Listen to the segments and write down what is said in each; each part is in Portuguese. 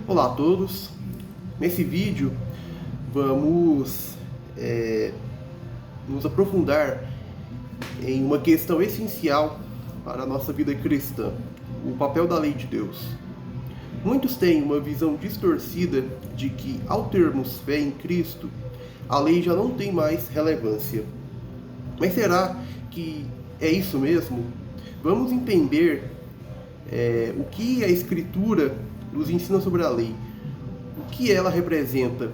Olá a todos. Nesse vídeo vamos nos aprofundar em uma questão essencial para a nossa vida cristã: o papel da lei de Deus. Muitos têm uma visão distorcida de que, ao termos fé em Cristo, a lei já não tem mais relevância. Mas será que é isso mesmo? Vamos entender o que a Escritura nos ensina sobre a lei, o que ela representa,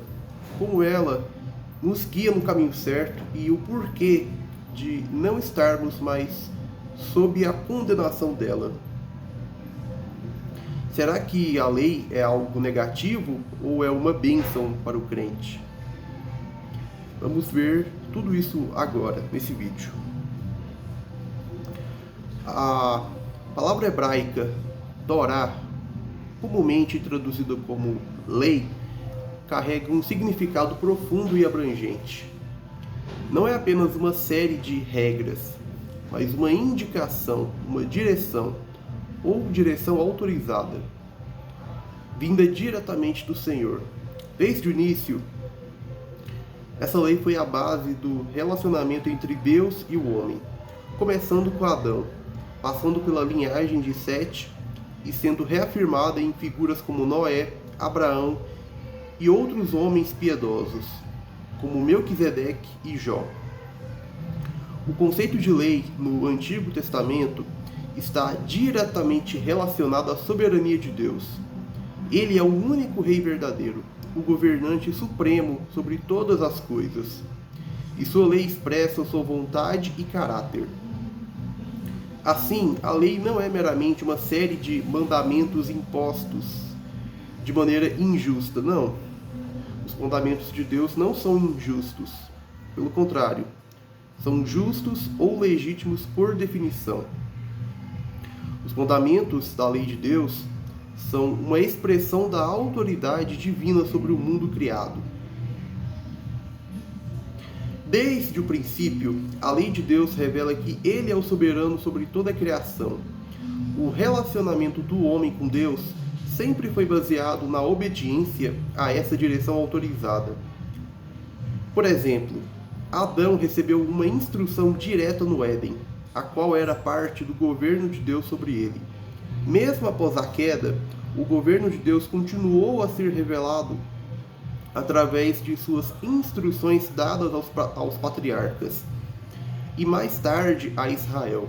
como ela nos guia no caminho certo e o porquê de não estarmos mais sob a condenação dela. Será que a lei é algo negativo ou é uma bênção para o crente? Vamos ver tudo isso agora, nesse vídeo. A palavra hebraica Torá, comumente traduzida como lei, carrega um significado profundo e abrangente. Não é apenas uma série de regras, mas uma indicação, uma direção ou direção autorizada, vinda diretamente do Senhor. Desde o início, essa lei foi a base do relacionamento entre Deus e o homem, começando com Adão, passando pela linhagem de Sete e sendo reafirmada em figuras como Noé, Abraão e outros homens piedosos, como Melquisedeque e Jó. O conceito de lei no Antigo Testamento está diretamente relacionado à soberania de Deus. Ele é o único rei verdadeiro, o governante supremo sobre todas as coisas, e sua lei expressa sua vontade e caráter. Assim, a lei não é meramente uma série de mandamentos impostos de maneira injusta, não. Os mandamentos de Deus não são injustos. Pelo contrário, são justos ou legítimos por definição. Os mandamentos da lei de Deus são uma expressão da autoridade divina sobre o mundo criado. Desde o princípio, a lei de Deus revela que Ele é o soberano sobre toda a criação. O relacionamento do homem com Deus sempre foi baseado na obediência a essa direção autorizada. Por exemplo, Adão recebeu uma instrução direta no Éden, a qual era parte do governo de Deus sobre ele. Mesmo após a queda, o governo de Deus continuou a ser revelado através de suas instruções dadas aos patriarcas e mais tarde a Israel.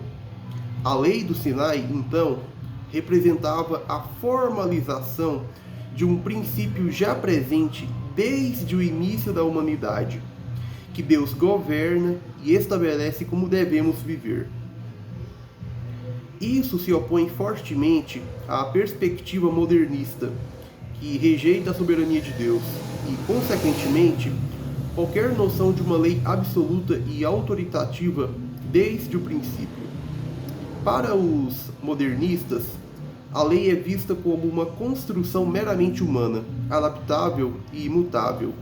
A lei do Sinai, então, representava a formalização de um princípio já presente desde o início da humanidade, que Deus governa e estabelece como devemos viver. Isso se opõe fortemente à perspectiva modernista, que rejeita a soberania de Deus e, consequentemente, qualquer noção de uma lei absoluta e autoritativa desde o princípio. Para os modernistas, a lei é vista como uma construção meramente humana, adaptável e imutável.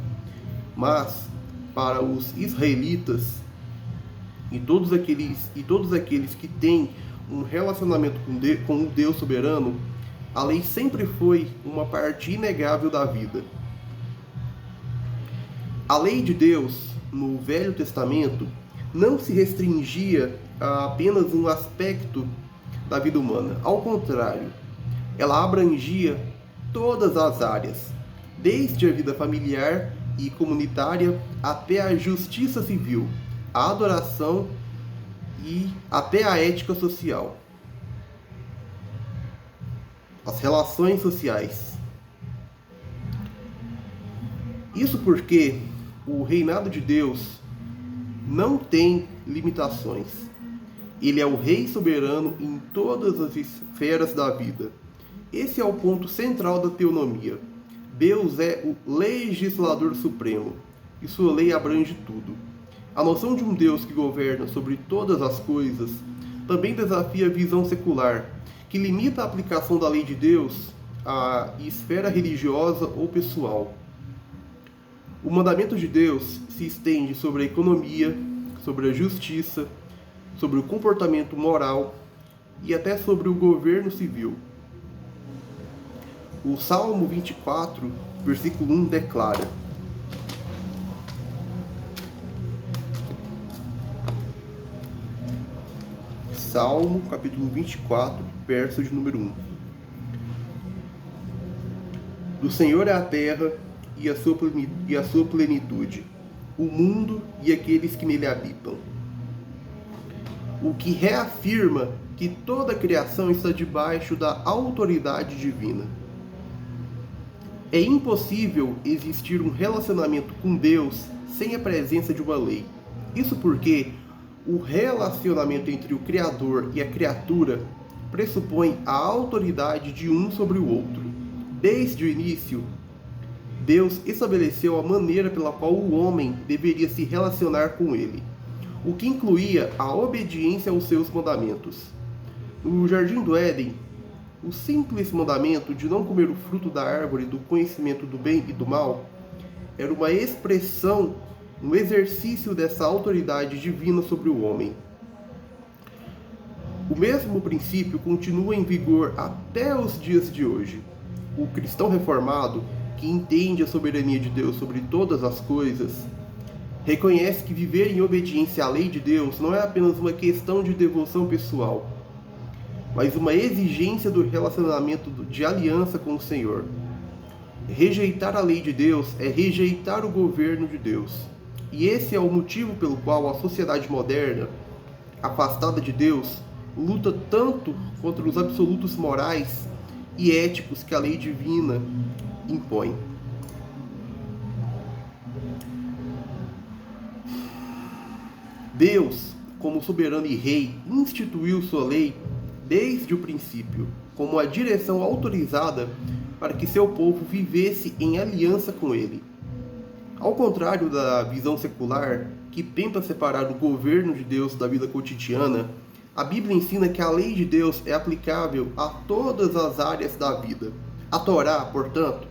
Mas, para os israelitas e todos aqueles que têm um relacionamento com o Deus soberano, a lei sempre foi uma parte inegável da vida. A lei de Deus, no Velho Testamento, não se restringia a apenas um aspecto da vida humana. Ao contrário, ela abrangia todas as áreas, desde a vida familiar e comunitária até a justiça civil, a adoração e até a ética social. As relações sociais. Isso porque o reinado de Deus não tem limitações. Ele é o rei soberano em todas as esferas da vida. Esse é o ponto central da teonomia. Deus é o legislador supremo e sua lei abrange tudo. A noção de um Deus que governa sobre todas as coisas também desafia a visão secular, que limita a aplicação da lei de Deus à esfera religiosa ou pessoal. O mandamento de Deus se estende sobre a economia, sobre a justiça, sobre o comportamento moral e até sobre o governo civil. O Salmo 24, versículo 1 declara: Salmo, capítulo 24, verso de número 1. Do Senhor é a terra e a sua plenitude, o mundo e aqueles que nele habitam. O que reafirma que toda a criação está debaixo da autoridade divina. É impossível existir um relacionamento com Deus sem a presença de uma lei. Isso porque o relacionamento entre o Criador e a criatura pressupõe a autoridade de um sobre o outro. Desde o início, Deus estabeleceu a maneira pela qual o homem deveria se relacionar com ele, o que incluía a obediência aos seus mandamentos. No Jardim do Éden, o simples mandamento de não comer o fruto da árvore do conhecimento do bem e do mal era uma expressão, um exercício dessa autoridade divina sobre o homem. O mesmo princípio continua em vigor até os dias de hoje. O cristão reformado, que entende a soberania de Deus sobre todas as coisas, reconhece que viver em obediência à lei de Deus não é apenas uma questão de devoção pessoal, mas uma exigência do relacionamento de aliança com o Senhor. Rejeitar a lei de Deus é rejeitar o governo de Deus. E esse é o motivo pelo qual a sociedade moderna, afastada de Deus, luta tanto contra os absolutos morais e éticos que a lei divina impõe. Deus, como soberano e rei, instituiu sua lei desde o princípio, como a direção autorizada para que seu povo vivesse em aliança com ele. Ao contrário da visão secular, que tenta separar o governo de Deus da vida cotidiana, a Bíblia ensina que a lei de Deus é aplicável a todas as áreas da vida. A Torá, portanto,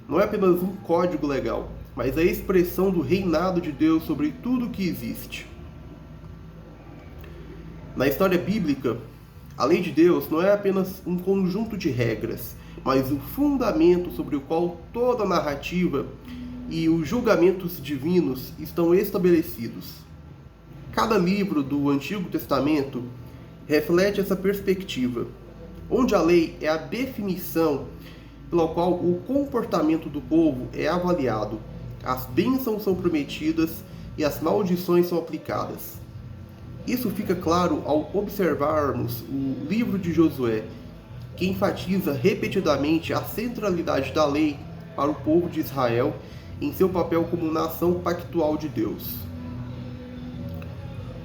não é apenas um código legal, mas a expressão do reinado de Deus sobre tudo o que existe. Na história bíblica, a lei de Deus não é apenas um conjunto de regras, mas o fundamento sobre o qual toda a narrativa e os julgamentos divinos estão estabelecidos. Cada livro do Antigo Testamento reflete essa perspectiva, onde a lei é a definição pela qual o comportamento do povo é avaliado, as bênçãos são prometidas e as maldições são aplicadas. Isso fica claro ao observarmos o livro de Josué, que enfatiza repetidamente a centralidade da lei para o povo de Israel em seu papel como nação pactual de Deus.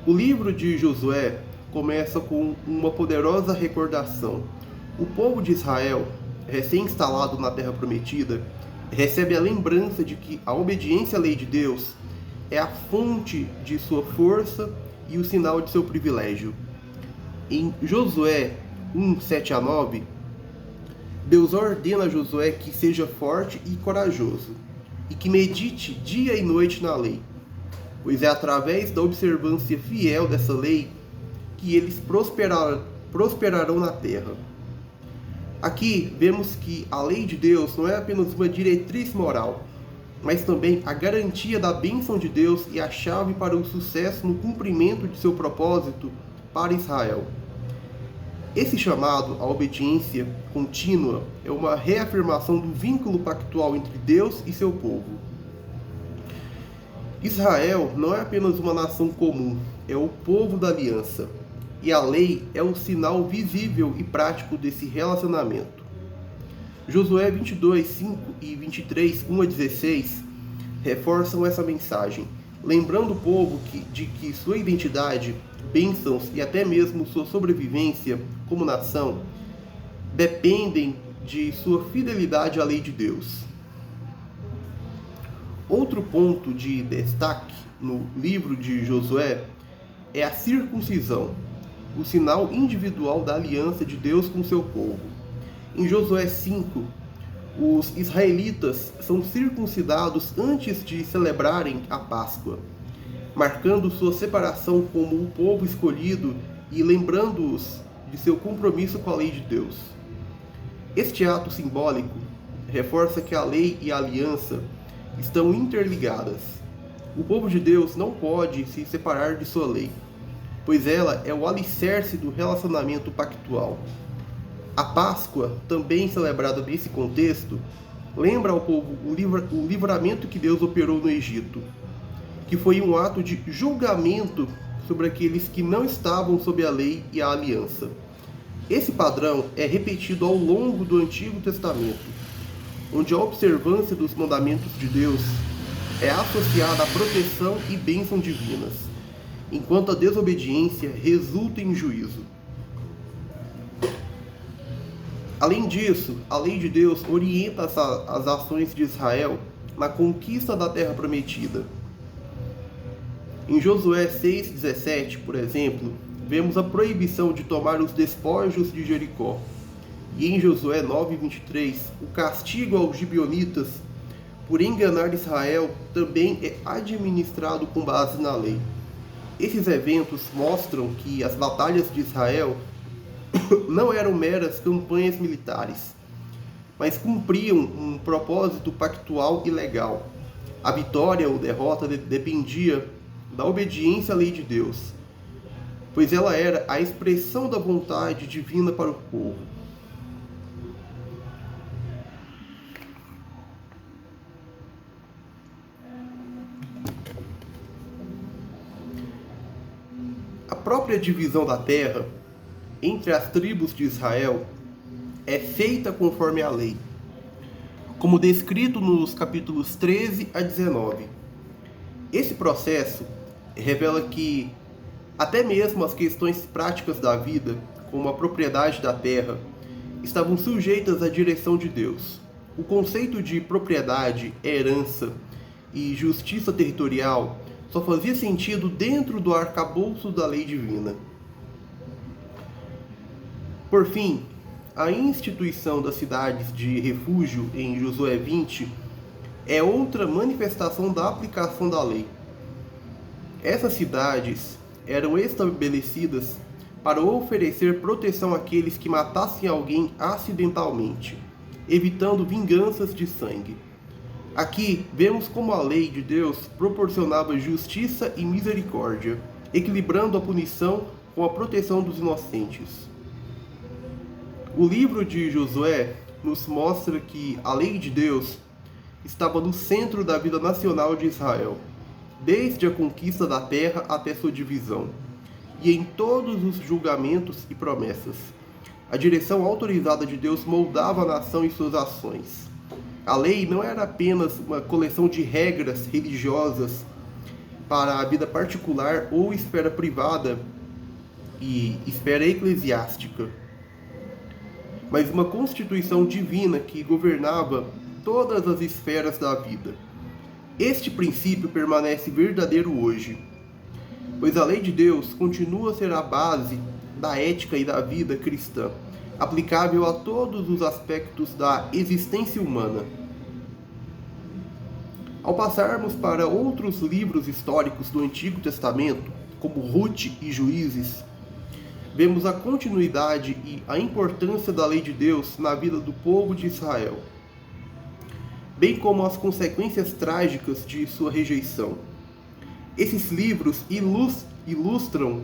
O livro de Josué começa com uma poderosa recordação. O povo de Israel, recém-instalado na Terra Prometida, recebe a lembrança de que a obediência à lei de Deus é a fonte de sua força e o sinal de seu privilégio. Em Josué 1, 7-9, Deus ordena a Josué que seja forte e corajoso, e que medite dia e noite na lei, pois é através da observância fiel dessa lei que eles prosperarão na terra. Aqui vemos que a lei de Deus não é apenas uma diretriz moral, mas também a garantia da bênção de Deus e a chave para o sucesso no cumprimento de seu propósito para Israel. Esse chamado à obediência contínua é uma reafirmação do vínculo pactual entre Deus e seu povo. Israel não é apenas uma nação comum, é o povo da aliança, e a lei é o sinal visível e prático desse relacionamento. Josué 22, 5 e 23, 1-16 reforçam essa mensagem, lembrando o povo de que sua identidade, bênçãos e até mesmo sua sobrevivência como nação dependem de sua fidelidade à lei de Deus. Outro ponto de destaque no livro de Josué é a circuncisão, o sinal individual da aliança de Deus com seu povo. Em Josué 5, os israelitas são circuncidados antes de celebrarem a Páscoa, marcando sua separação como o povo escolhido e lembrando-os de seu compromisso com a lei de Deus. Este ato simbólico reforça que a lei e a aliança estão interligadas. O povo de Deus não pode se separar de sua lei, pois ela é o alicerce do relacionamento pactual. A Páscoa, também celebrada nesse contexto, lembra ao povo o livramento que Deus operou no Egito, que foi um ato de julgamento sobre aqueles que não estavam sob a lei e a aliança. Esse padrão é repetido ao longo do Antigo Testamento, onde a observância dos mandamentos de Deus é associada à proteção e bênção divinas, enquanto a desobediência resulta em juízo. Além disso, a lei de Deus orienta as ações de Israel na conquista da terra prometida. Em Josué 6,17, por exemplo, vemos a proibição de tomar os despojos de Jericó. E em Josué 9,23, o castigo aos gibeonitas por enganar Israel também é administrado com base na lei. Esses eventos mostram que as batalhas de Israel não eram meras campanhas militares, mas cumpriam um propósito pactual e legal. A vitória ou derrota dependia da obediência à lei de Deus, pois ela era a expressão da vontade divina para o povo. A própria divisão da terra entre as tribos de Israel é feita conforme a lei, como descrito nos capítulos 13 a 19. Esse processo revela que até mesmo as questões práticas da vida, como a propriedade da terra, estavam sujeitas à direção de Deus. O conceito de propriedade, herança e justiça territorial só fazia sentido dentro do arcabouço da lei divina. Por fim, a instituição das cidades de refúgio em Josué 20 é outra manifestação da aplicação da lei. Essas cidades eram estabelecidas para oferecer proteção àqueles que matassem alguém acidentalmente, evitando vinganças de sangue. Aqui vemos como a lei de Deus proporcionava justiça e misericórdia, equilibrando a punição com a proteção dos inocentes. O livro de Josué nos mostra que a lei de Deus estava no centro da vida nacional de Israel, desde a conquista da terra até sua divisão, e em todos os julgamentos e promessas. A direção autorizada de Deus moldava a nação e suas ações. A lei não era apenas uma coleção de regras religiosas para a vida particular ou esfera privada e esfera eclesiástica, mas uma constituição divina que governava todas as esferas da vida. Este princípio permanece verdadeiro hoje, pois a lei de Deus continua a ser a base da ética e da vida cristã, aplicável a todos os aspectos da existência humana. Ao passarmos para outros livros históricos do Antigo Testamento, como Ruth e Juízes, vemos a continuidade e a importância da lei de Deus na vida do povo de Israel, bem como as consequências trágicas de sua rejeição. Esses livros ilustram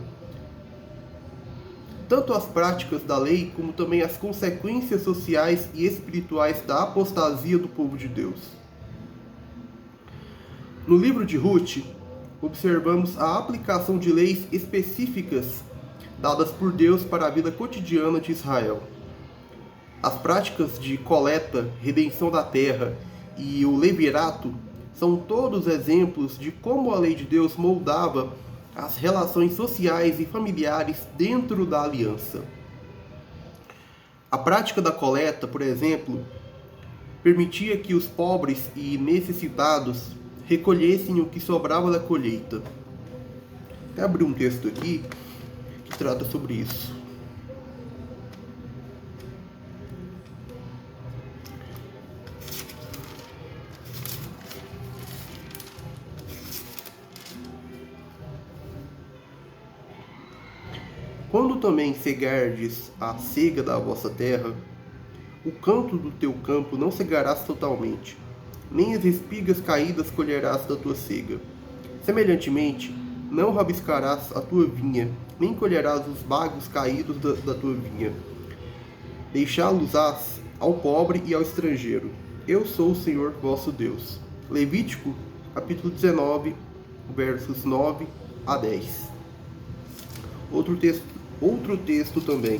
tanto as práticas da lei, como também as consequências sociais e espirituais da apostasia do povo de Deus. No livro de Ruth, observamos a aplicação de leis específicas dadas por Deus para a vida cotidiana de Israel. As práticas de coleta, redenção da terra e o levirato são todos exemplos de como a lei de Deus moldava as relações sociais e familiares dentro da aliança. A prática da coleta, por exemplo, permitia que os pobres e necessitados recolhessem o que sobrava da colheita. Vou abrir um texto aqui que trata sobre isso. Quando também cegardes a cega da vossa terra, o canto do teu campo não cegarás totalmente, nem as espigas caídas colherás da tua cega. Semelhantemente, não rabiscarás a tua vinha, nem colherás os bagos caídos da tua vinha. Deixá-los-ás ao pobre e ao estrangeiro. Eu sou o Senhor vosso Deus. Levítico, capítulo 19, versos 9 a 10. Outro texto também.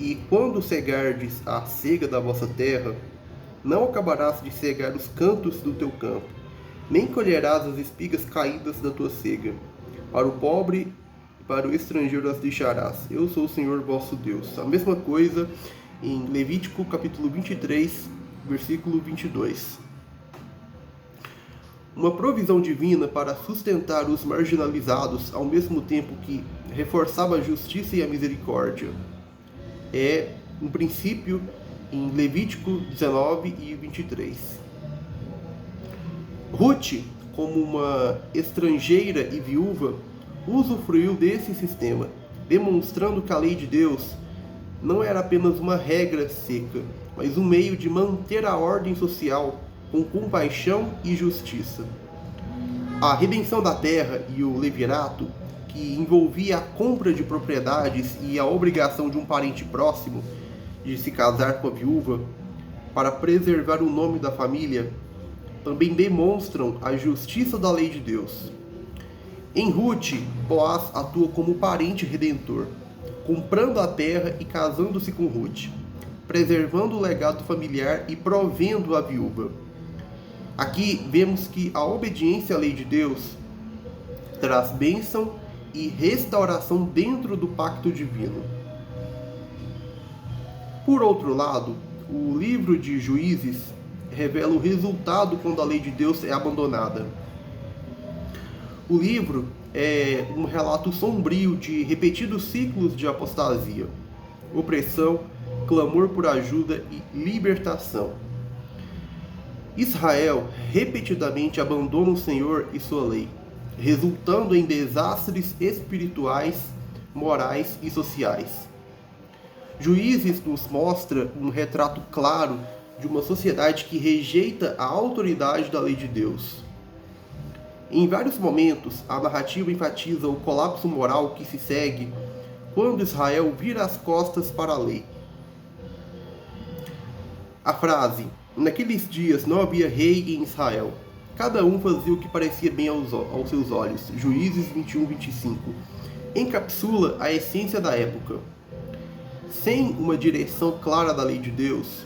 E quando cegardes a cega da vossa terra, não acabarás de cegar os cantos do teu campo, nem colherás as espigas caídas da tua cega. Para o pobre e para o estrangeiro as deixarás. Eu sou o Senhor vosso Deus. A mesma coisa em Levítico capítulo 23, versículo 22. Uma provisão divina para sustentar os marginalizados, ao mesmo tempo que reforçava a justiça e a misericórdia. É um princípio em Levítico 19 e 23. Ruth, como uma estrangeira e viúva, usufruiu desse sistema, demonstrando que a lei de Deus não era apenas uma regra seca, mas um meio de manter a ordem social com compaixão e justiça. A redenção da terra e o levirato, que envolvia a compra de propriedades e a obrigação de um parente próximo de se casar com a viúva para preservar o nome da família, também demonstram a justiça da lei de Deus. Em Ruth, Boaz atua como parente redentor, comprando a terra e casando-se com Ruth, preservando o legado familiar e provendo a viúva. Aqui vemos que a obediência à lei de Deus traz bênção e restauração dentro do pacto divino. Por outro lado, o livro de Juízes revela o resultado quando a lei de Deus é abandonada. O livro é um relato sombrio de repetidos ciclos de apostasia, opressão, clamor por ajuda e libertação. Israel repetidamente abandona o Senhor e sua lei, resultando em desastres espirituais, morais e sociais. Juízes nos mostra um retrato claro de uma sociedade que rejeita a autoridade da lei de Deus. Em vários momentos, a narrativa enfatiza o colapso moral que se segue quando Israel vira as costas para a lei. A frase, naqueles dias não havia rei em Israel, cada um fazia o que parecia bem aos seus olhos, Juízes 21, 25, encapsula a essência da época. Sem uma direção clara da lei de Deus,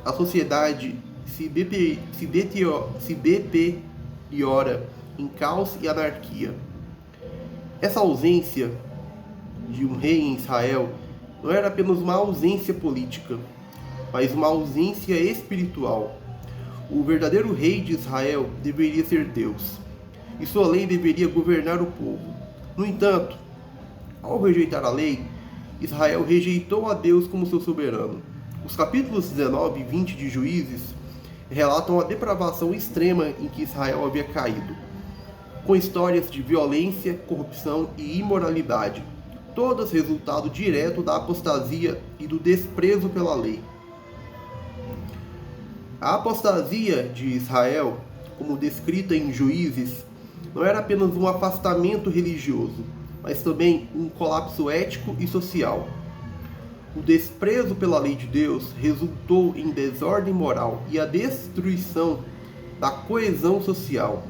a sociedade se deteriora em caos e anarquia. Essa ausência de um rei em Israel não era apenas uma ausência política, mas uma ausência espiritual. O verdadeiro rei de Israel deveria ser Deus, e sua lei deveria governar o povo. No entanto, ao rejeitar a lei, Israel rejeitou a Deus como seu soberano. Os capítulos 19 e 20 de Juízes relatam a depravação extrema em que Israel havia caído, com histórias de violência, corrupção e imoralidade, todas resultado direto da apostasia e do desprezo pela lei. A apostasia de Israel, como descrita em Juízes, não era apenas um afastamento religioso, mas também um colapso ético e social. O desprezo pela lei de Deus resultou em desordem moral e a destruição da coesão social.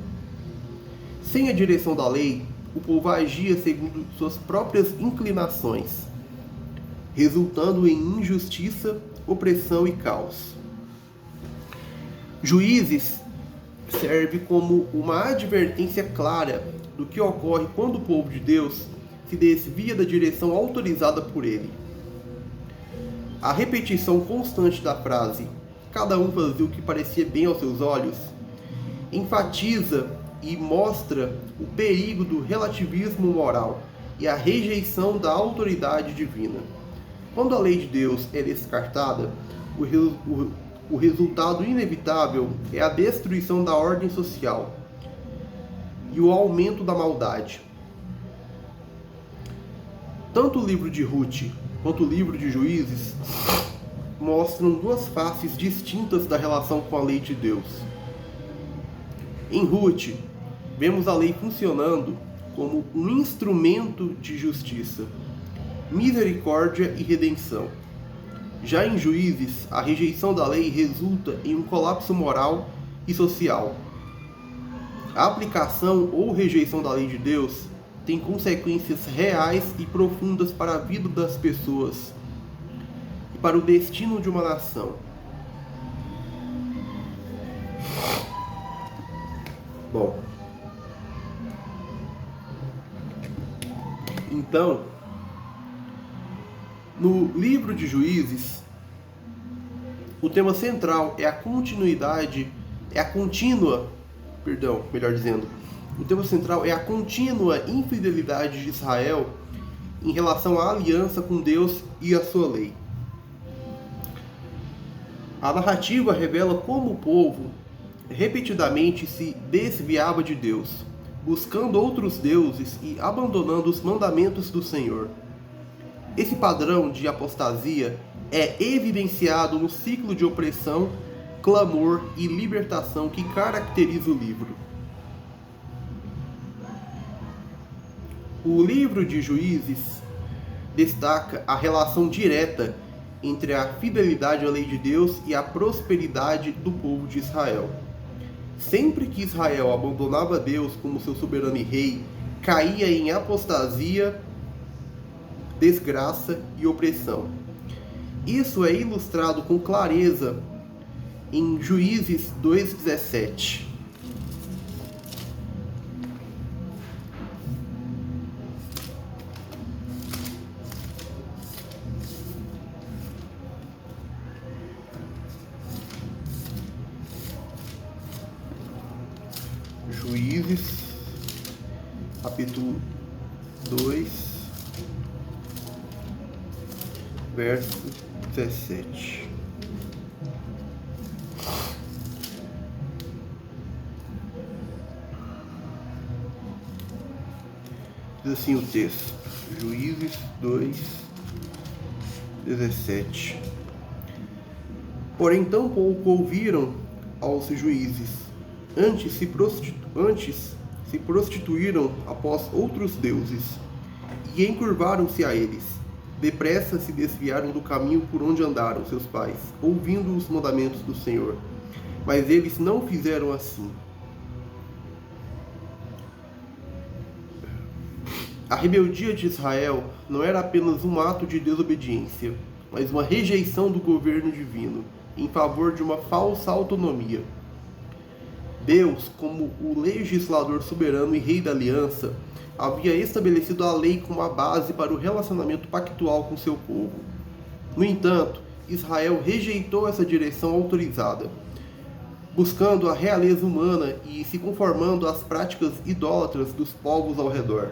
Sem a direção da lei, o povo agia segundo suas próprias inclinações, resultando em injustiça, opressão e caos. Juízes serve como uma advertência clara do que ocorre quando o povo de Deus se desvia da direção autorizada por ele. A repetição constante da frase "cada um fazia o que parecia bem aos seus olhos" enfatiza e mostra o perigo do relativismo moral e a rejeição da autoridade divina. Quando a lei de Deus é descartada, o resultado inevitável é a destruição da ordem social e o aumento da maldade. Tanto o livro de Ruth quanto o livro de Juízes mostram duas faces distintas da relação com a lei de Deus. Em Ruth, vemos a lei funcionando como um instrumento de justiça, misericórdia e redenção. Já em Juízes, a rejeição da lei resulta em um colapso moral e social. A aplicação ou rejeição da lei de Deus tem consequências reais e profundas para a vida das pessoas e para o destino de uma nação. Bom, então, no livro de Juízes, o tema central é a o tema central é a contínua infidelidade de Israel em relação à aliança com Deus e a sua lei. A narrativa revela como o povo repetidamente se desviava de Deus, buscando outros deuses e abandonando os mandamentos do Senhor. Esse padrão de apostasia é evidenciado no ciclo de opressão, clamor e libertação que caracteriza o livro. O livro de Juízes destaca a relação direta entre a fidelidade à lei de Deus e a prosperidade do povo de Israel. Sempre que Israel abandonava Deus como seu soberano e rei, caía em apostasia, desgraça e opressão. Isso é ilustrado com clareza em Juízes 2:17. Juízes, capítulo 2, verso 17. Diz assim o texto, Juízes 2, 17. Porém, tão pouco ouviram aos juízes, antes se prostituíram após outros deuses, e encurvaram-se a eles. Depressa se desviaram do caminho por onde andaram seus pais, ouvindo os mandamentos do Senhor. Mas eles não fizeram assim. A rebeldia de Israel não era apenas um ato de desobediência, mas uma rejeição do governo divino, em favor de uma falsa autonomia. Deus, como o legislador soberano e rei da aliança, havia estabelecido a lei como a base para o relacionamento pactual com seu povo. No entanto, Israel rejeitou essa direção autorizada, buscando a realeza humana e se conformando às práticas idólatras dos povos ao redor.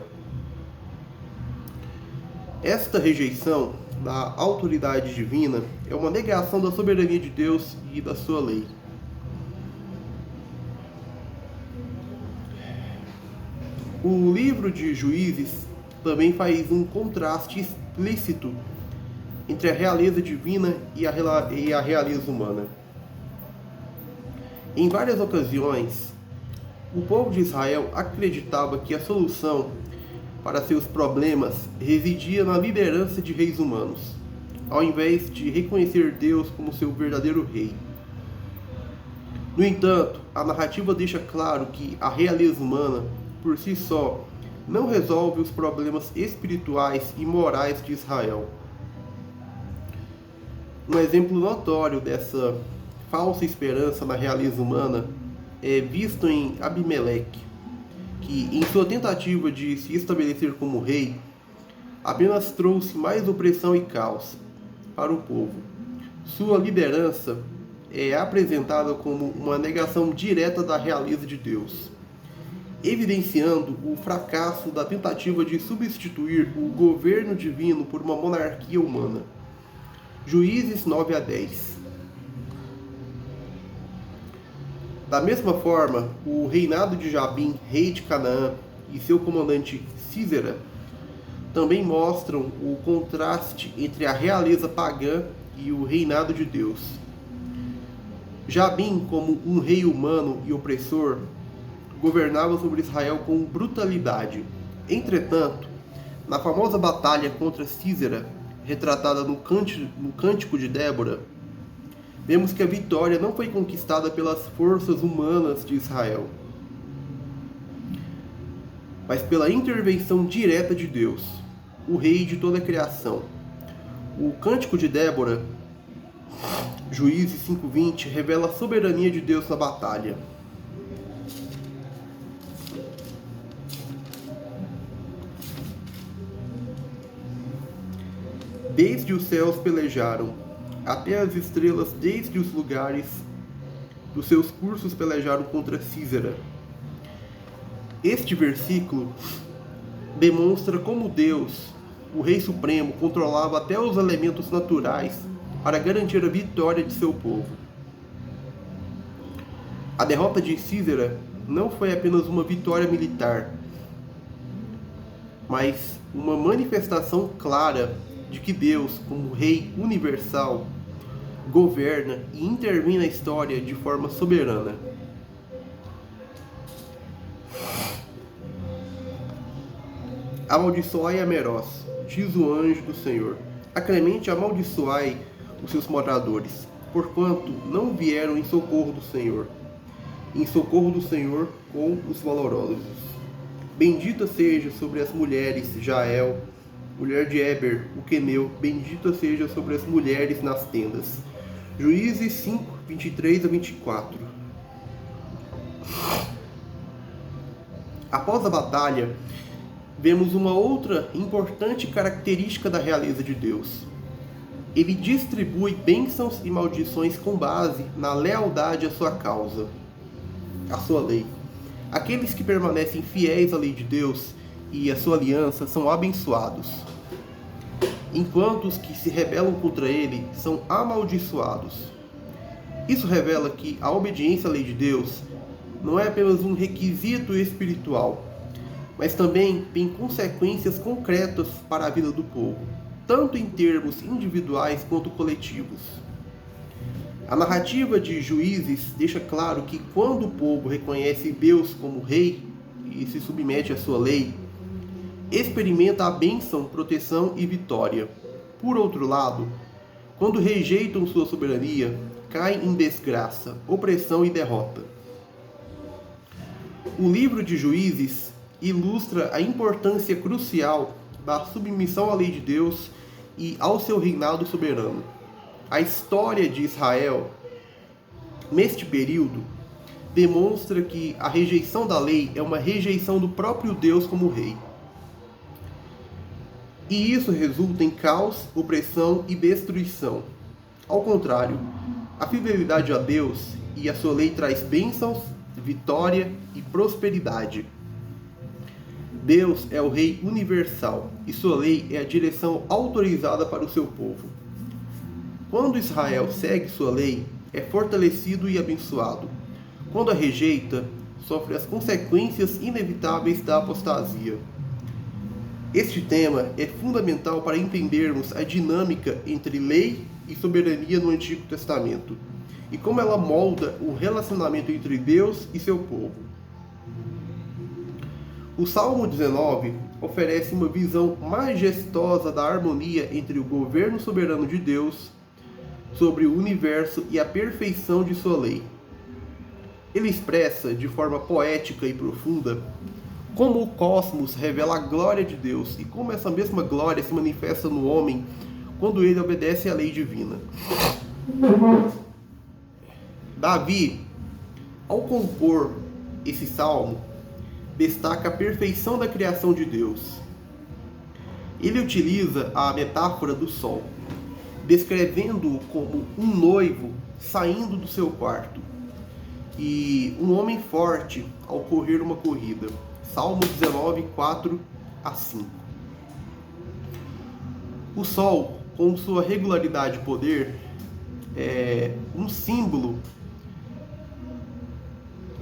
Esta rejeição da autoridade divina é uma negação da soberania de Deus e da sua lei. O livro de Juízes também faz um contraste explícito entre a realeza divina e a realeza humana. Em várias ocasiões, o povo de Israel acreditava que a solução para seus problemas residia na liderança de reis humanos, ao invés de reconhecer Deus como seu verdadeiro rei. No entanto, a narrativa deixa claro que a realeza humana, por si só, não resolve os problemas espirituais e morais de Israel. Um exemplo notório dessa falsa esperança na realeza humana é visto em Abimeleque, que, em sua tentativa de se estabelecer como rei, apenas trouxe mais opressão e caos para o povo. Sua liderança é apresentada como uma negação direta da realeza de Deus, evidenciando o fracasso da tentativa de substituir o governo divino por uma monarquia humana. Juízes 9 a 10. Da mesma forma, o reinado de Jabim, rei de Canaã, e seu comandante Sísera também mostram o contraste entre a realeza pagã e o reinado de Deus. Jabim, como um rei humano e opressor, governava sobre Israel com brutalidade. Entretanto, na famosa batalha contra Sísera, retratada no Cântico de Débora, vemos que a vitória não foi conquistada pelas forças humanas de Israel, mas pela intervenção direta de Deus, o Rei de toda a criação. O Cântico de Débora, Juízes 5:20, revela a soberania de Deus na batalha. Desde os céus pelejaram, até as estrelas desde os lugares dos seus cursos pelejaram contra Sísera. Este versículo demonstra como Deus, o Rei Supremo, controlava até os elementos naturais para garantir a vitória de seu povo. A derrota de Sísera não foi apenas uma vitória militar, mas uma manifestação clara de que Deus, como Rei universal, governa e intervém na história de forma soberana. Amaldiçoai a Meroz, diz o anjo do Senhor. A Clemente amaldiçoai os seus moradores, porquanto não vieram em socorro do Senhor com os valorosos. Bendita seja sobre as mulheres Jael, mulher de Eber, o queneu, bendita seja sobre as mulheres nas tendas. Juízes 5, 23-24. Após a batalha, vemos uma outra importante característica da realeza de Deus. Ele distribui bênçãos e maldições com base na lealdade à sua causa, à sua lei. Aqueles que permanecem fiéis à lei de Deus e à sua aliança são abençoados, enquanto os que se rebelam contra ele são amaldiçoados. Isso revela que a obediência à lei de Deus não é apenas um requisito espiritual, mas também tem consequências concretas para a vida do povo, tanto em termos individuais quanto coletivos. A narrativa de Juízes deixa claro que quando o povo reconhece Deus como rei e se submete à sua lei, experimenta a bênção, proteção e vitória. Por outro lado, quando rejeitam sua soberania, caem em desgraça, opressão e derrota. O livro de Juízes ilustra a importância crucial da submissão à lei de Deus e ao seu reinado soberano. A história de Israel, neste período, demonstra que a rejeição da lei é uma rejeição do próprio Deus como rei. E isso resulta em caos, opressão e destruição. Ao contrário, a fidelidade a Deus e a sua lei traz bênçãos, vitória e prosperidade. Deus é o Rei universal e sua lei é a direção autorizada para o seu povo. Quando Israel segue sua lei, é fortalecido e abençoado. Quando a rejeita, sofre as consequências inevitáveis da apostasia. Este tema é fundamental para entendermos a dinâmica entre lei e soberania no Antigo Testamento e como ela molda o relacionamento entre Deus e seu povo. O Salmo 19 oferece uma visão majestosa da harmonia entre o governo soberano de Deus sobre o universo e a perfeição de sua lei. Ele expressa, de forma poética e profunda, como o cosmos revela a glória de Deus e como essa mesma glória se manifesta no homem quando ele obedece à lei divina. Davi, ao compor esse salmo, destaca a perfeição da criação de Deus. Ele utiliza a metáfora do sol, descrevendo-o como um noivo saindo do seu quarto e um homem forte ao correr uma corrida. Salmo 19, 4-5. O sol, com sua regularidade e poder, é um símbolo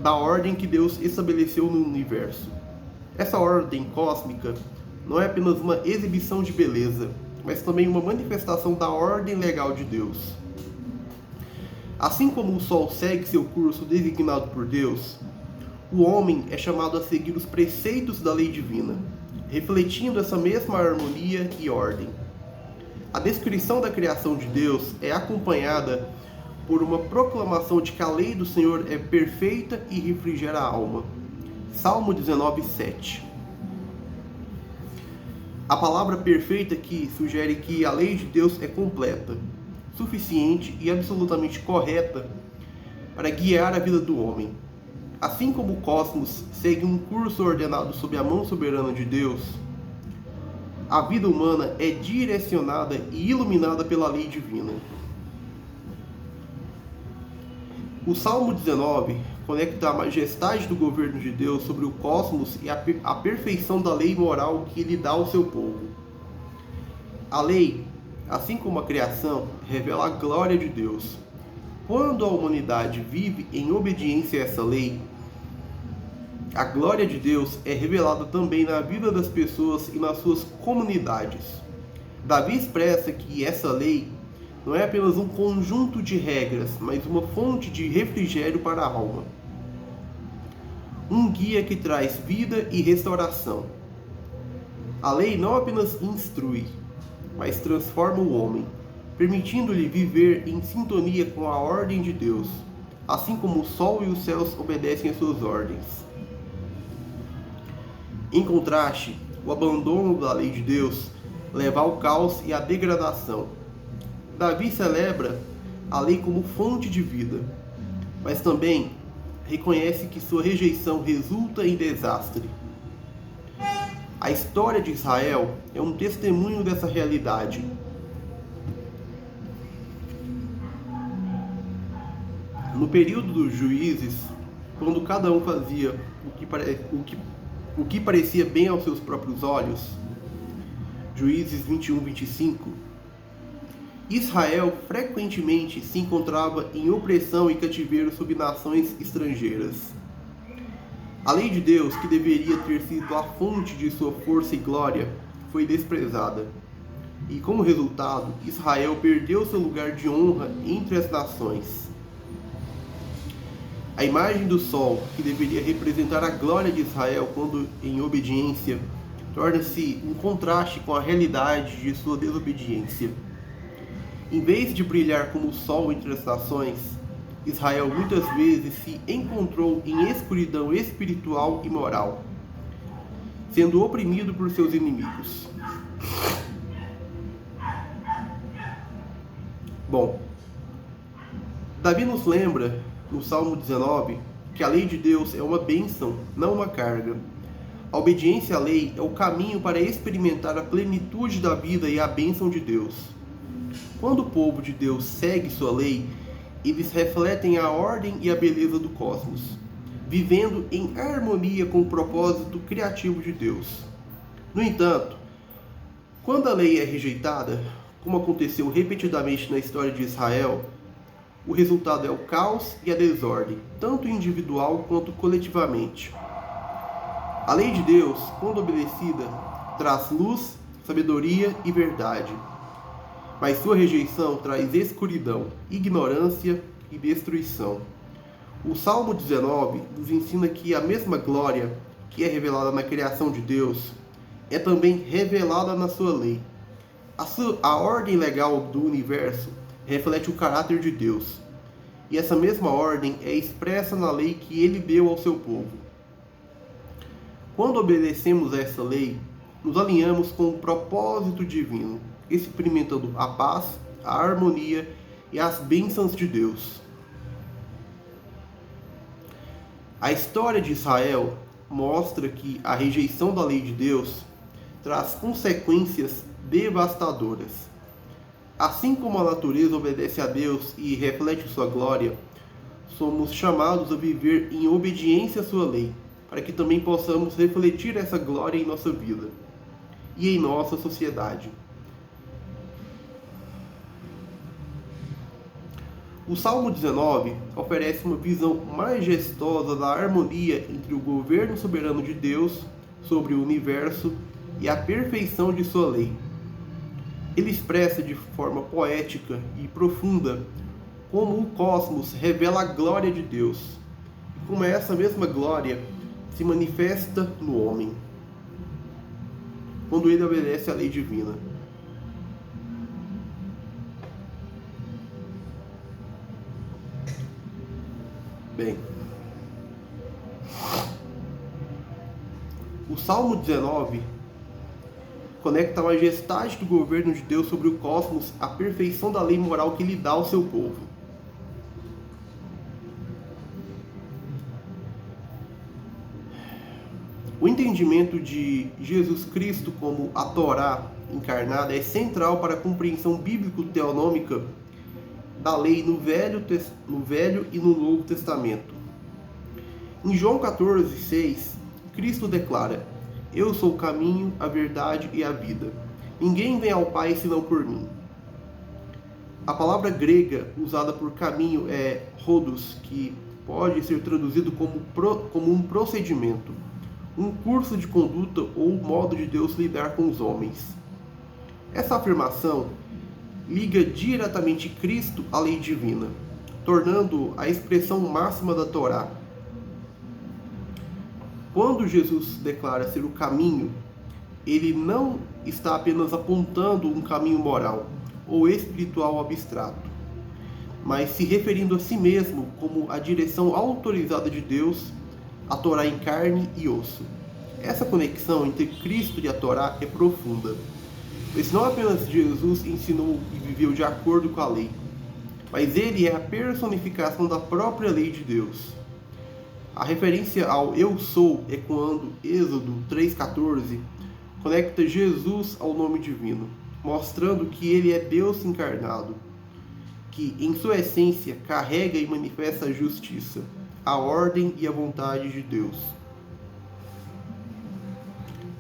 da ordem que Deus estabeleceu no universo. Essa ordem cósmica não é apenas uma exibição de beleza, mas também uma manifestação da ordem legal de Deus. Assim como o Sol segue seu curso designado por Deus, o homem é chamado a seguir os preceitos da lei divina, refletindo essa mesma harmonia e ordem. A descrição da criação de Deus é acompanhada por uma proclamação de que a lei do Senhor é perfeita e refrigera a alma. Salmo 19:7. A palavra perfeita aqui sugere que a lei de Deus é completa, suficiente e absolutamente correta para guiar a vida do homem. Assim como o cosmos segue um curso ordenado sob a mão soberana de Deus, a vida humana é direcionada e iluminada pela lei divina. O Salmo 19 conecta a majestade do governo de Deus sobre o cosmos e a perfeição da lei moral que ele dá ao seu povo. A lei, assim como a criação, revela a glória de Deus. Quando a humanidade vive em obediência a essa lei, a glória de Deus é revelada também na vida das pessoas e nas suas comunidades. Davi expressa que essa lei não é apenas um conjunto de regras, mas uma fonte de refrigério para a alma. Um guia que traz vida e restauração. A lei não apenas instrui, mas transforma o homem, permitindo-lhe viver em sintonia com a ordem de Deus, assim como o sol e os céus obedecem às suas ordens. Em contraste, o abandono da lei de Deus leva ao caos e à degradação. Davi celebra a lei como fonte de vida, mas também reconhece que sua rejeição resulta em desastre. A história de Israel é um testemunho dessa realidade. No período dos juízes, quando cada um fazia o que parecia bem aos seus próprios olhos, Juízes 21-25, Israel frequentemente se encontrava em opressão e cativeiro sob nações estrangeiras. A lei de Deus, que deveria ter sido a fonte de sua força e glória, foi desprezada. E como resultado, Israel perdeu seu lugar de honra entre as nações. A imagem do sol, que deveria representar a glória de Israel quando em obediência, torna-se um contraste com a realidade de sua desobediência. Em vez de brilhar como o sol entre as nações, Israel muitas vezes se encontrou em escuridão espiritual e moral, sendo oprimido por seus inimigos. Bom, Davi nos lembra, no Salmo 19, que a lei de Deus é uma bênção, não uma carga. A obediência à lei é o caminho para experimentar a plenitude da vida e a bênção de Deus. Quando o povo de Deus segue sua lei, eles refletem a ordem e a beleza do cosmos, vivendo em harmonia com o propósito criativo de Deus. No entanto, quando a lei é rejeitada, como aconteceu repetidamente na história de Israel, o resultado é o caos e a desordem, tanto individual quanto coletivamente. A lei de Deus, quando obedecida, traz luz, sabedoria e verdade. Mas sua rejeição traz escuridão, ignorância e destruição. O Salmo 19 nos ensina que a mesma glória que é revelada na criação de Deus é também revelada na sua lei. A ordem legal do universo reflete o caráter de Deus. E essa mesma ordem é expressa na lei que ele deu ao seu povo. Quando obedecemos a essa lei, nos alinhamos com o propósito divino, experimentando a paz, a harmonia e as bênçãos de Deus. A história de Israel mostra que a rejeição da lei de Deus traz consequências devastadoras. Assim como a natureza obedece a Deus e reflete sua glória, somos chamados a viver em obediência à sua lei, para que também possamos refletir essa glória em nossa vida e em nossa sociedade. O Salmo 19 oferece uma visão majestosa da harmonia entre o governo soberano de Deus sobre o universo e a perfeição de sua lei. Ele expressa de forma poética e profunda como o cosmos revela a glória de Deus e como essa mesma glória se manifesta no homem, quando ele obedece à lei divina. Bem, o Salmo 19 conecta a majestade do governo de Deus sobre o cosmos à perfeição da lei moral que ele dá ao seu povo. O entendimento de Jesus Cristo como a Torá encarnada é central para a compreensão bíblico-teonômica da lei no Velho e no Novo Testamento. Em João 14:6, Cristo declara: Eu sou o caminho, a verdade e a vida. Ninguém vem ao Pai senão por mim. A palavra grega usada por caminho é rhodos, que pode ser traduzido como um procedimento, um curso de conduta ou modo de Deus lidar com os homens. Essa afirmação liga diretamente Cristo à lei divina, tornando-o a expressão máxima da Torá. Quando Jesus declara ser o caminho, ele não está apenas apontando um caminho moral ou espiritual abstrato, mas se referindo a si mesmo como a direção autorizada de Deus, a Torá em carne e osso. Essa conexão entre Cristo e a Torá é profunda, pois não apenas Jesus ensinou e viveu de acordo com a lei, mas ele é a personificação da própria lei de Deus. A referência ao Eu Sou é quando Êxodo 3,14 conecta Jesus ao nome divino, mostrando que ele é Deus encarnado, que em sua essência carrega e manifesta a justiça, a ordem e a vontade de Deus.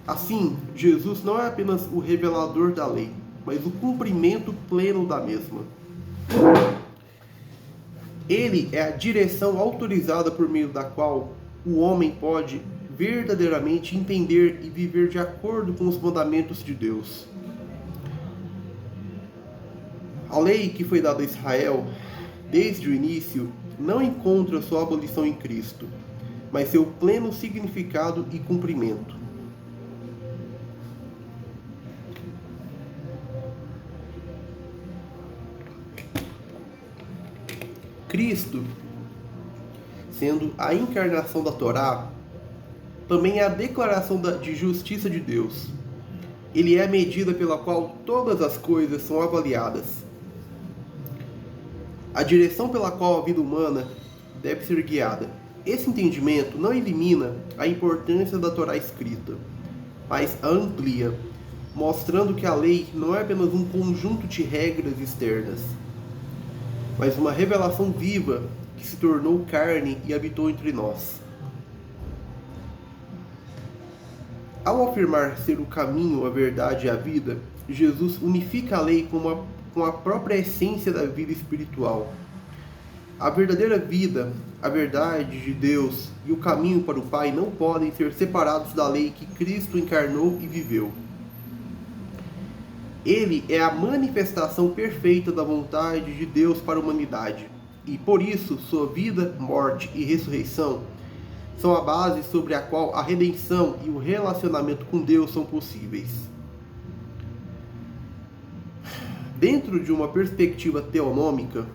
Assim, Jesus não é apenas o revelador da lei, mas o cumprimento pleno da mesma. Ele é a direção autorizada por meio da qual o homem pode verdadeiramente entender e viver de acordo com os mandamentos de Deus. A lei que foi dada a Israel desde o início não encontra sua abolição em Cristo, mas seu pleno significado e cumprimento. Cristo, sendo a encarnação da Torá, também é a declaração de justiça de Deus. Ele é a medida pela qual todas as coisas são avaliadas. A direção pela qual a vida humana deve ser guiada. Esse entendimento não elimina a importância da Torá escrita, mas a amplia, mostrando que a lei não é apenas um conjunto de regras externas, mas uma revelação viva que se tornou carne e habitou entre nós. Ao afirmar ser o caminho, a verdade e a vida, Jesus unifica a lei com a própria essência da vida espiritual. A verdadeira vida, a verdade de Deus e o caminho para o Pai não podem ser separados da lei que Cristo encarnou e viveu. Ele é a manifestação perfeita da vontade de Deus para a humanidade, e por isso sua vida, morte e ressurreição são a base sobre a qual a redenção e o relacionamento com Deus são possíveis. Dentro de uma perspectiva teonômica,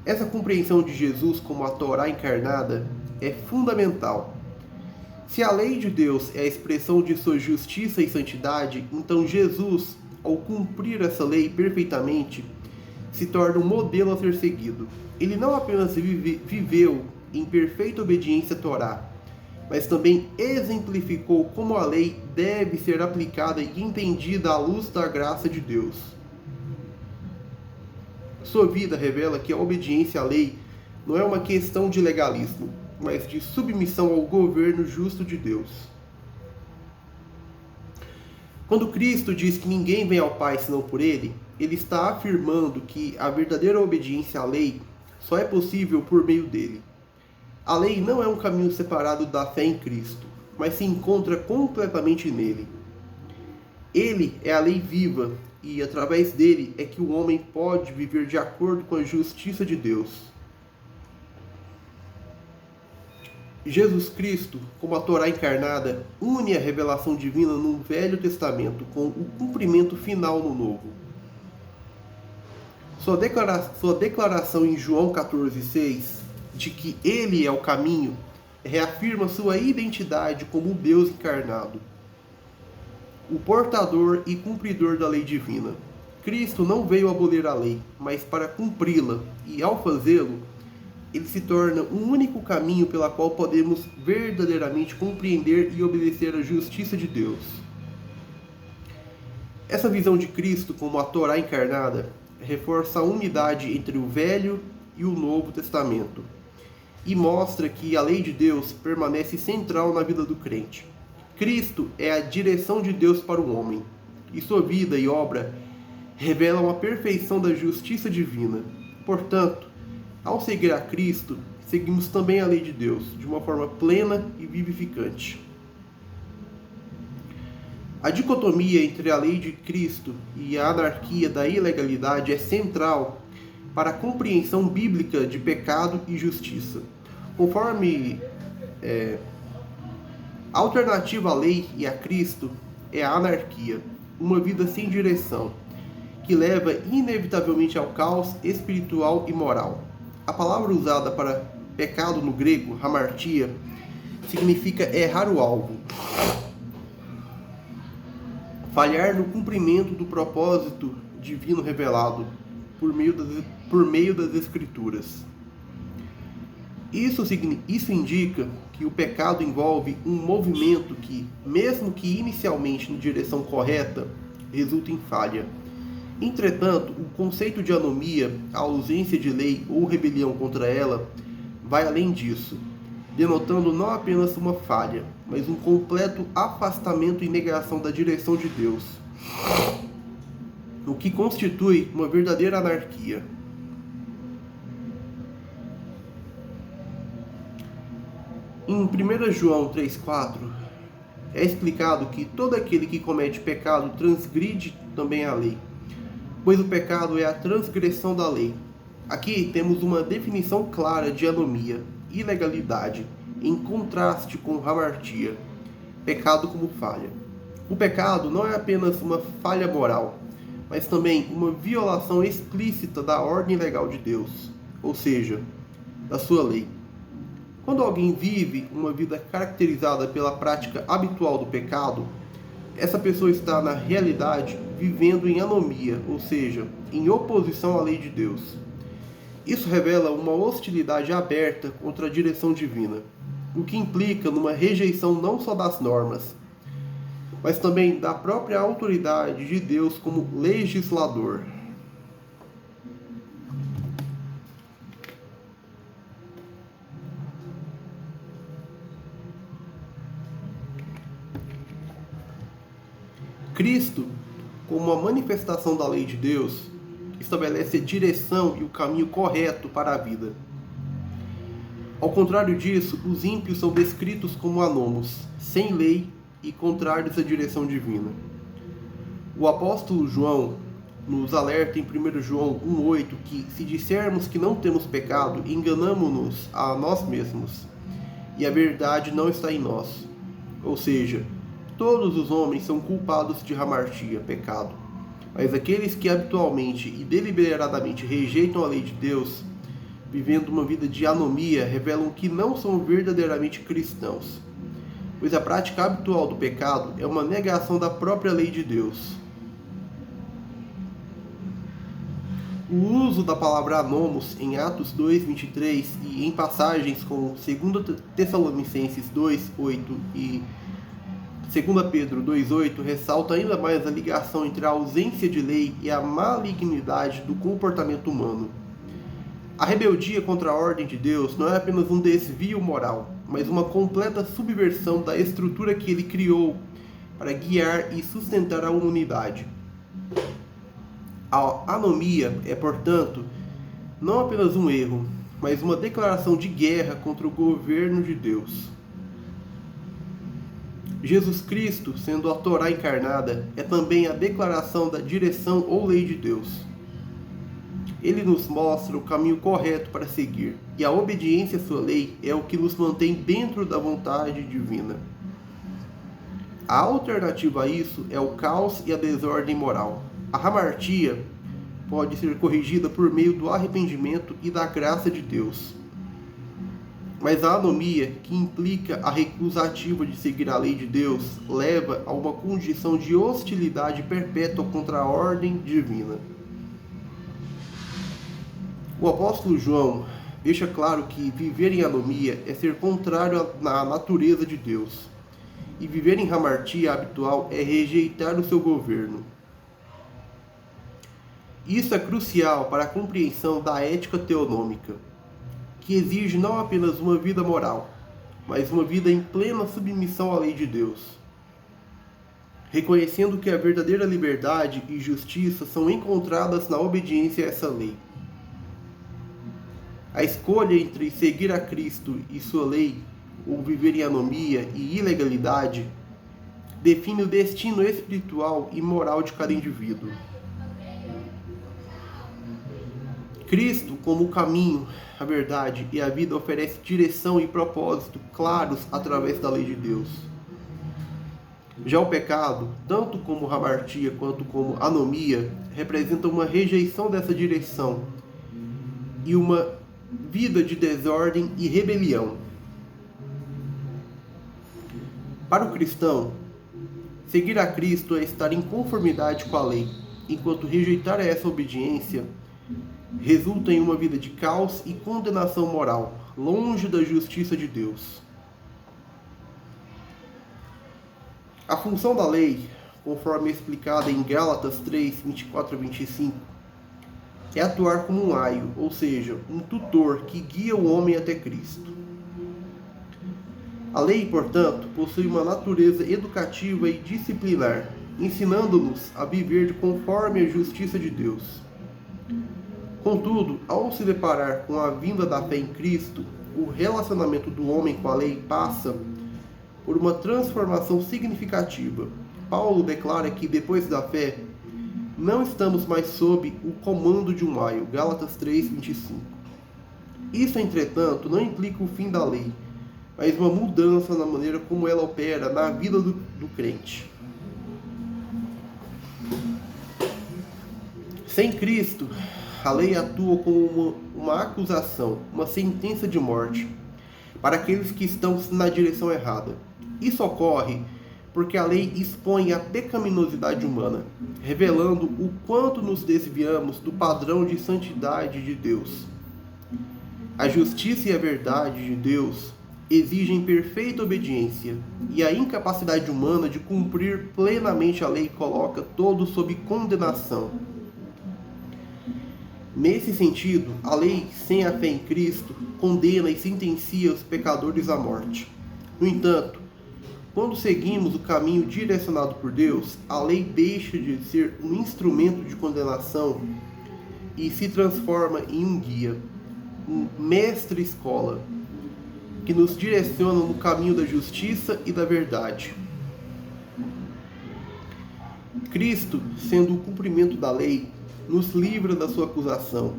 essa compreensão de Jesus como a Torá encarnada é fundamental. Se a lei de Deus é a expressão de sua justiça e santidade, então Jesus, ao cumprir essa lei perfeitamente, se torna um modelo a ser seguido. Ele não apenas viveu em perfeita obediência à Torá, mas também exemplificou como a lei deve ser aplicada e entendida à luz da graça de Deus. Sua vida revela que a obediência à lei não é uma questão de legalismo, mas de submissão ao governo justo de Deus. Quando Cristo diz que ninguém vem ao Pai senão por Ele, ele está afirmando que a verdadeira obediência à lei só é possível por meio dele. A lei não é um caminho separado da fé em Cristo, mas se encontra completamente nele. Ele é a lei viva e, através dele, é que o homem pode viver de acordo com a justiça de Deus. Jesus Cristo, como a Torá encarnada, une a revelação divina no Velho Testamento com o cumprimento final no Novo. Sua declaração em João 14,6 de que ele é o caminho reafirma sua identidade como Deus encarnado, o portador e cumpridor da lei divina. Cristo não veio abolir a lei, mas para cumpri-la, e ao fazê-lo, ele se torna um único caminho pela qual podemos verdadeiramente compreender e obedecer à justiça de Deus. Essa visão de Cristo como a Torá encarnada reforça a unidade entre o Velho e o Novo Testamento e mostra que a lei de Deus permanece central na vida do crente. Cristo é a direção de Deus para o homem, e sua vida e obra revelam a perfeição da justiça divina. Portanto, ao seguir a Cristo, seguimos também a lei de Deus, de uma forma plena e vivificante. A dicotomia entre a lei de Cristo e a anarquia da ilegalidade é central para a compreensão bíblica de pecado e justiça. Conforme a alternativa à lei e a Cristo é a anarquia, uma vida sem direção, que leva inevitavelmente ao caos espiritual e moral. A palavra usada para pecado no grego, hamartia, significa errar o alvo, falhar no cumprimento do propósito divino revelado por meio das Escrituras. Isso indica que o pecado envolve um movimento que, mesmo que inicialmente na direção correta, resulta em falha. Entretanto, o conceito de anomia, a ausência de lei ou rebelião contra ela, vai além disso, denotando não apenas uma falha, mas um completo afastamento e negação da direção de Deus, o que constitui uma verdadeira anarquia. Em 1 João 3,4 é explicado que todo aquele que comete pecado transgride também a lei, pois o pecado é a transgressão da lei. Aqui temos uma definição clara de anomia, ilegalidade, em contraste com hamartia, pecado como falha. O pecado não é apenas uma falha moral, mas também uma violação explícita da ordem legal de Deus, ou seja, da sua lei. Quando alguém vive uma vida caracterizada pela prática habitual do pecado, essa pessoa está, na realidade, vivendo em anomia, ou seja, em oposição à lei de Deus. Isso revela uma hostilidade aberta contra a direção divina, o que implica numa rejeição não só das normas, mas também da própria autoridade de Deus como legislador. Cristo, como a manifestação da lei de Deus, estabelece a direção e o caminho correto para a vida. Ao contrário disso, os ímpios são descritos como anômalos, sem lei e contrários à direção divina. O apóstolo João nos alerta em 1 João 1,8 que, se dissermos que não temos pecado, enganamo-nos a nós mesmos, e a verdade não está em nós. Ou seja, todos os homens são culpados de hamartia, pecado. Mas aqueles que habitualmente e deliberadamente rejeitam a lei de Deus, vivendo uma vida de anomia, revelam que não são verdadeiramente cristãos, pois a prática habitual do pecado é uma negação da própria lei de Deus. O uso da palavra anomos em Atos 2,23 e em passagens como 2 Tessalonicenses 2,8 e 2 Pedro 2,8 ressalta ainda mais a ligação entre a ausência de lei e a malignidade do comportamento humano. A rebeldia contra a ordem de Deus não é apenas um desvio moral, mas uma completa subversão da estrutura que ele criou para guiar e sustentar a humanidade. A anomia é, portanto, não apenas um erro, mas uma declaração de guerra contra o governo de Deus. Jesus Cristo, sendo a Torá encarnada, é também a declaração da direção ou lei de Deus. Ele nos mostra o caminho correto para seguir, e a obediência à sua lei é o que nos mantém dentro da vontade divina. A alternativa a isso é o caos e a desordem moral. A hamartia pode ser corrigida por meio do arrependimento e da graça de Deus. Mas a anomia, que implica a recusa ativa de seguir a lei de Deus, leva a uma condição de hostilidade perpétua contra a ordem divina. O apóstolo João deixa claro que viver em anomia é ser contrário à natureza de Deus. E viver em hamartia habitual é rejeitar o seu governo. Isso é crucial para a compreensão da ética teonômica, que exige não apenas uma vida moral, mas uma vida em plena submissão à lei de Deus, reconhecendo que a verdadeira liberdade e justiça são encontradas na obediência a essa lei. A escolha entre seguir a Cristo e sua lei, ou viver em anomia e ilegalidade, define o destino espiritual e moral de cada indivíduo. Cristo, como o caminho, a verdade e a vida, oferece direção e propósito claros através da lei de Deus. Já o pecado, tanto como hamartia quanto como anomia, representa uma rejeição dessa direção e uma vida de desordem e rebelião. Para o cristão, seguir a Cristo é estar em conformidade com a lei, enquanto rejeitar essa obediência resulta em uma vida de caos e condenação moral, longe da justiça de Deus. A função da lei, conforme explicada em Gálatas 3, 24 a 25, é atuar como um aio, ou seja, um tutor que guia o homem até Cristo. A lei, portanto, possui uma natureza educativa e disciplinar, ensinando-nos a viver conforme a justiça de Deus. Contudo, ao se deparar com a vinda da fé em Cristo, o relacionamento do homem com a lei passa por uma transformação significativa. Paulo declara que depois da fé, não estamos mais sob o comando de um aio, Gálatas 3, 25. Isso, entretanto, não implica o fim da lei, mas uma mudança na maneira como ela opera na vida do crente. Sem Cristo, a lei atua como uma acusação, uma sentença de morte, para aqueles que estão na direção errada. Isso ocorre porque a lei expõe a pecaminosidade humana, revelando o quanto nos desviamos do padrão de santidade de Deus. A justiça e a verdade de Deus exigem perfeita obediência, e a incapacidade humana de cumprir plenamente a lei coloca todos sob condenação. Nesse sentido, a lei sem a fé em Cristo condena e sentencia os pecadores à morte. No entanto, quando seguimos o caminho direcionado por Deus, a lei deixa de ser um instrumento de condenação e se transforma em um guia, um mestre-escola, que nos direciona no caminho da justiça e da verdade. Cristo, sendo o cumprimento da lei, nos livra da sua acusação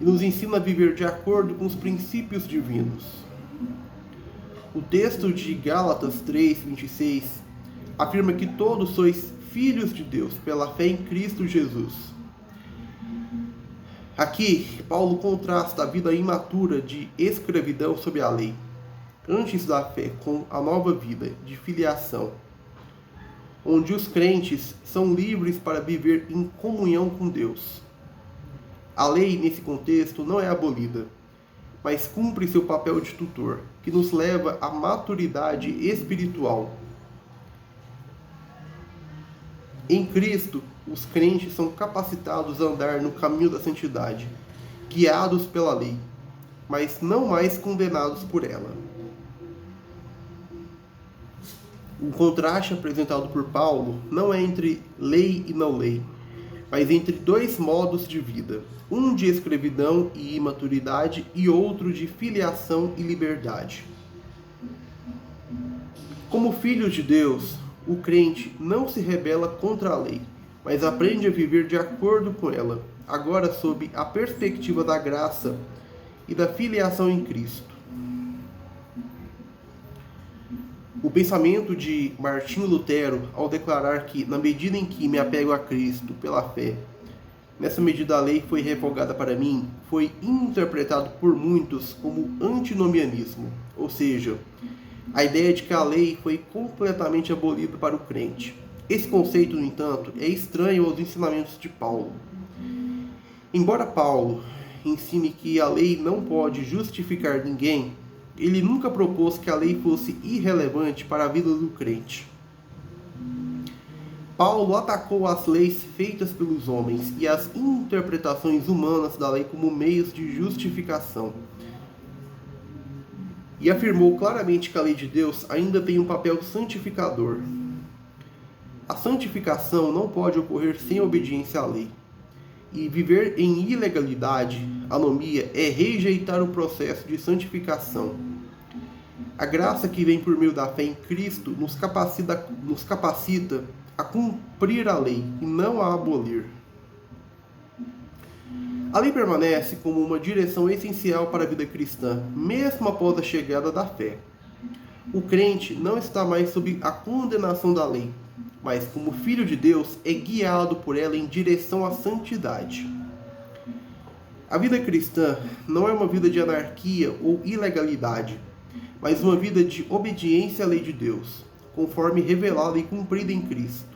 e nos ensina a viver de acordo com os princípios divinos. O texto de Gálatas 3, 26 afirma que todos sois filhos de Deus pela fé em Cristo Jesus. Aqui, Paulo contrasta a vida imatura de escravidão sob a lei, antes da fé, com a nova vida de filiação, onde os crentes são livres para viver em comunhão com Deus. A lei, nesse contexto, não é abolida, mas cumpre seu papel de tutor, que nos leva à maturidade espiritual. Em Cristo, os crentes são capacitados a andar no caminho da santidade, guiados pela lei, mas não mais condenados por ela. O contraste apresentado por Paulo não é entre lei e não lei, mas entre dois modos de vida, um de escravidão e imaturidade e outro de filiação e liberdade. Como filhos de Deus, o crente não se rebela contra a lei, mas aprende a viver de acordo com ela, agora sob a perspectiva da graça e da filiação em Cristo. O pensamento de Martinho Lutero, ao declarar que, na medida em que me apego a Cristo pela fé, nessa medida a lei foi revogada para mim, foi interpretado por muitos como antinomianismo, ou seja, a ideia de que a lei foi completamente abolida para o crente. Esse conceito, no entanto, é estranho aos ensinamentos de Paulo. Embora Paulo ensine que a lei não pode justificar ninguém, ele nunca propôs que a lei fosse irrelevante para a vida do crente. Paulo atacou as leis feitas pelos homens e as interpretações humanas da lei como meios de justificação. E afirmou claramente que a lei de Deus ainda tem um papel santificador. A santificação não pode ocorrer sem obediência à lei. E viver em ilegalidade, anomia, é rejeitar o processo de santificação. A graça que vem por meio da fé em Cristo nos capacita a cumprir a lei e não a abolir. A lei permanece como uma direção essencial para a vida cristã, mesmo após a chegada da fé. O crente não está mais sob a condenação da lei, mas como filho de Deus é guiado por ela em direção à santidade. A vida cristã não é uma vida de anarquia ou ilegalidade, mas uma vida de obediência à lei de Deus, conforme revelada e cumprida em Cristo.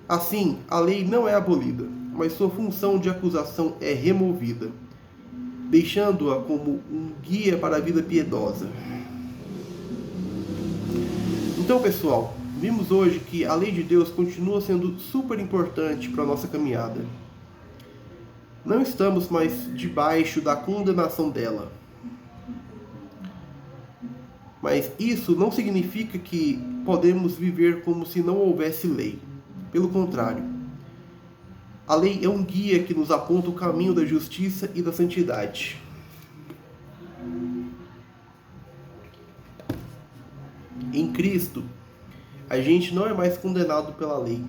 Assim, a lei não é abolida, mas sua função de acusação é removida, deixando-a como um guia para a vida piedosa. Então, pessoal, vimos hoje que a lei de Deus continua sendo super importante para a nossa caminhada. Não estamos mais debaixo da condenação dela. Mas isso não significa que podemos viver como se não houvesse lei. Pelo contrário, a lei é um guia que nos aponta o caminho da justiça e da santidade. Em Cristo, a gente não é mais condenado pela lei,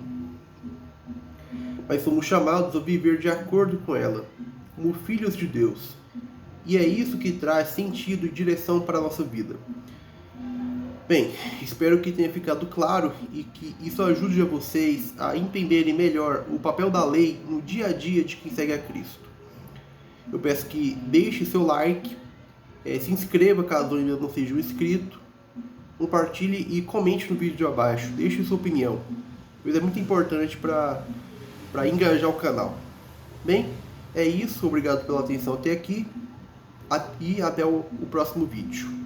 mas somos chamados a viver de acordo com ela, como filhos de Deus. E é isso que traz sentido e direção para a nossa vida. Bem, espero que tenha ficado claro e que isso ajude a vocês a entenderem melhor o papel da lei no dia a dia de quem segue a Cristo. Eu peço que deixe seu like, se inscreva caso ainda não seja inscrito, compartilhe e comente no vídeo de abaixo, deixe sua opinião. Isso é muito importante para engajar o canal. Bem, é isso, obrigado pela atenção até aqui e até o próximo vídeo.